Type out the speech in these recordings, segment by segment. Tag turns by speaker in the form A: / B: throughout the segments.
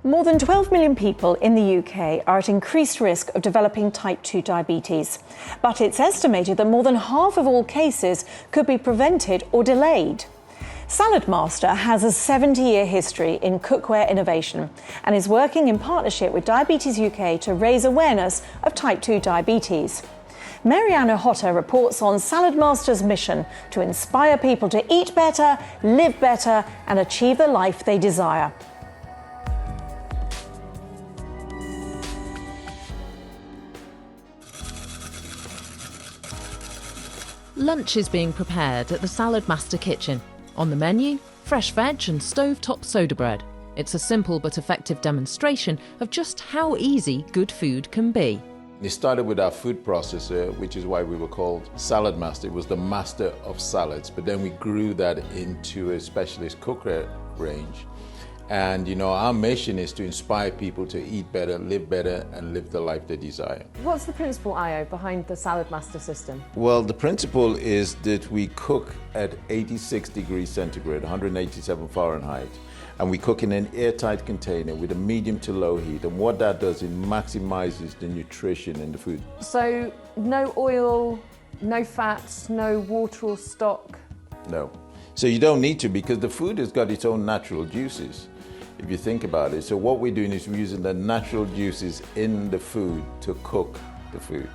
A: More than 12 million people in the UK are at increased risk of developing type 2 diabetes. But it's estimated that more than half of all cases could be prevented or delayed. Saladmaster has a 70-year history in cookware innovation and is working in partnership with DiabetesUK to raise awareness of type 2 diabetes. Mariana Hotter reports on Saladmaster's mission to inspire people to eat better, live better and achieve the life they desire.
B: Lunch is being prepared at the Saladmaster kitchen. On the menu, fresh veg and stove-top soda bread. It's a simple but effective demonstration of just how easy good food can be.
C: It started with our food processor, which is why we were called Saladmaster. It was the master of salads, but then we grew that into a specialist cookware range. And our mission is to inspire people to eat better, and live the life they desire.
D: What's the principle, Io, behind the Saladmaster system?
C: Well, the principle is that we cook at 86 degrees centigrade, 187 Fahrenheit, and we cook in an airtight container with a medium to low heat. And what that does, it maximizes the nutrition in the food.
D: So no oil, no fats, no water or stock?
C: No. So you don't need to, because the food has got its own natural juices, if you think about it. So what we're doing is we're using the natural juices in the food to cook the food.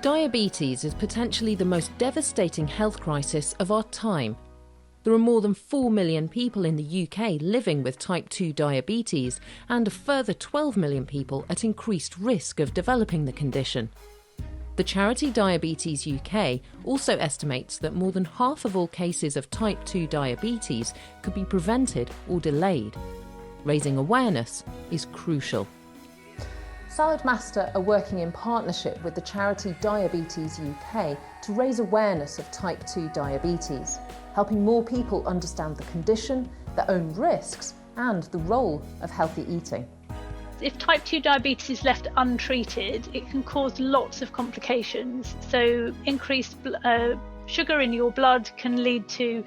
B: Diabetes is potentially the most devastating health crisis of our time. There are more than 4 million people in the UK living with type 2 diabetes and a further 12 million people at increased risk of developing the condition. The charity DiabetesUK also estimates that more than half of all cases of type 2 diabetes could be prevented or delayed. Raising awareness is crucial.
D: Saladmaster are working in partnership with the charity DiabetesUK to raise awareness of type 2 diabetes, helping more people understand the condition, their own risks, and the role of healthy eating.
E: If type 2 diabetes is left untreated, it can cause lots of complications. So increased sugar in your blood can lead to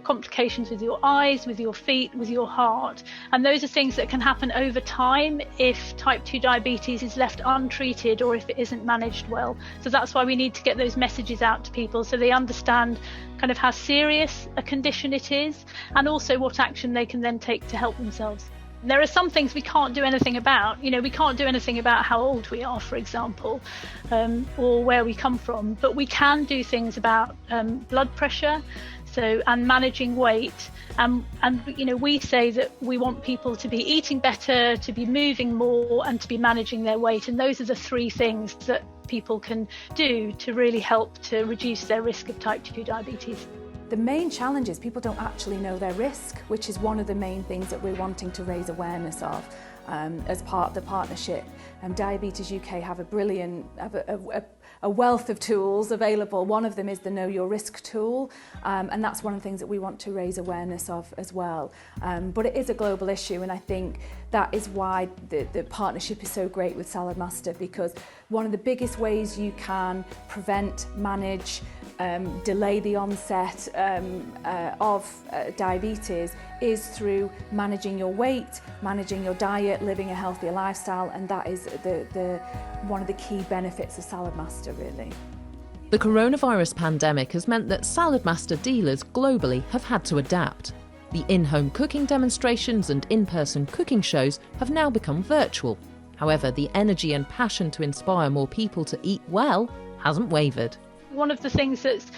E: complications with your eyes, with your feet, with your heart. And those are things that can happen over time if type 2 diabetes is left untreated or if it isn't managed well. So that's why we need to get those messages out to people so they understand kind of how serious a condition it is and also what action they can then take to help themselves. There are some things we can't do anything about. We can't do anything about how old we are, for example, or where we come from, but we can do things about blood pressure, and managing weight. And we say that we want people to be eating better, to be moving more, and to be managing their weight. And those are the three things that people can do to really help to reduce their risk of type 2 diabetes.
F: The main challenge is people don't actually know their risk, which is one of the main things that we're wanting to raise awareness of as part of the partnership. DiabetesUK have a wealth of tools available. One of them is the Know Your Risk tool, and that's one of the things that we want to raise awareness of as well. But it is a global issue, and I think that is why the partnership is so great with Saladmaster, because one of the biggest ways you can prevent, manage, delay the onset of diabetes is through managing your weight, managing your diet, living a healthier lifestyle, and that is one of the key benefits of Saladmaster, really.
B: The coronavirus pandemic has meant that Saladmaster dealers globally have had to adapt. The in-home cooking demonstrations and in-person cooking shows have now become virtual. However, the energy and passion to inspire more people to eat well hasn't wavered.
E: One of the things that's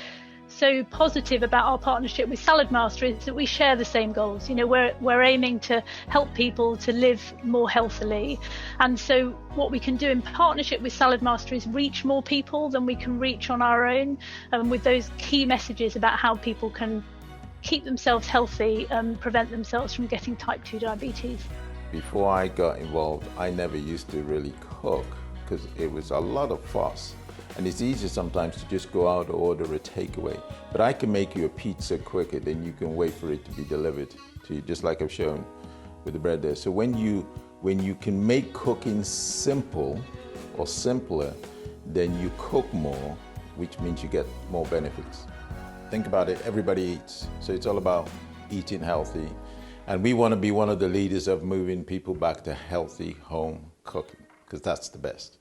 E: so positive about our partnership with Saladmaster is that we share the same goals. We're aiming to help people to live more healthily. And so what we can do in partnership with Saladmaster is reach more people than we can reach on our own, with those key messages about how people can keep themselves healthy and prevent themselves from getting type 2 diabetes.
C: Before I got involved, I never used to really cook because it was a lot of fuss. And it's easier sometimes to just go out or order a takeaway. But I can make you a pizza quicker than you can wait for it to be delivered to you, just like I've shown with the bread there. So when you can make cooking simple or simpler, then you cook more, which means you get more benefits. Think about it, everybody eats. So it's all about eating healthy And we want to be one of the leaders of moving people back to healthy home cooking, because that's the best.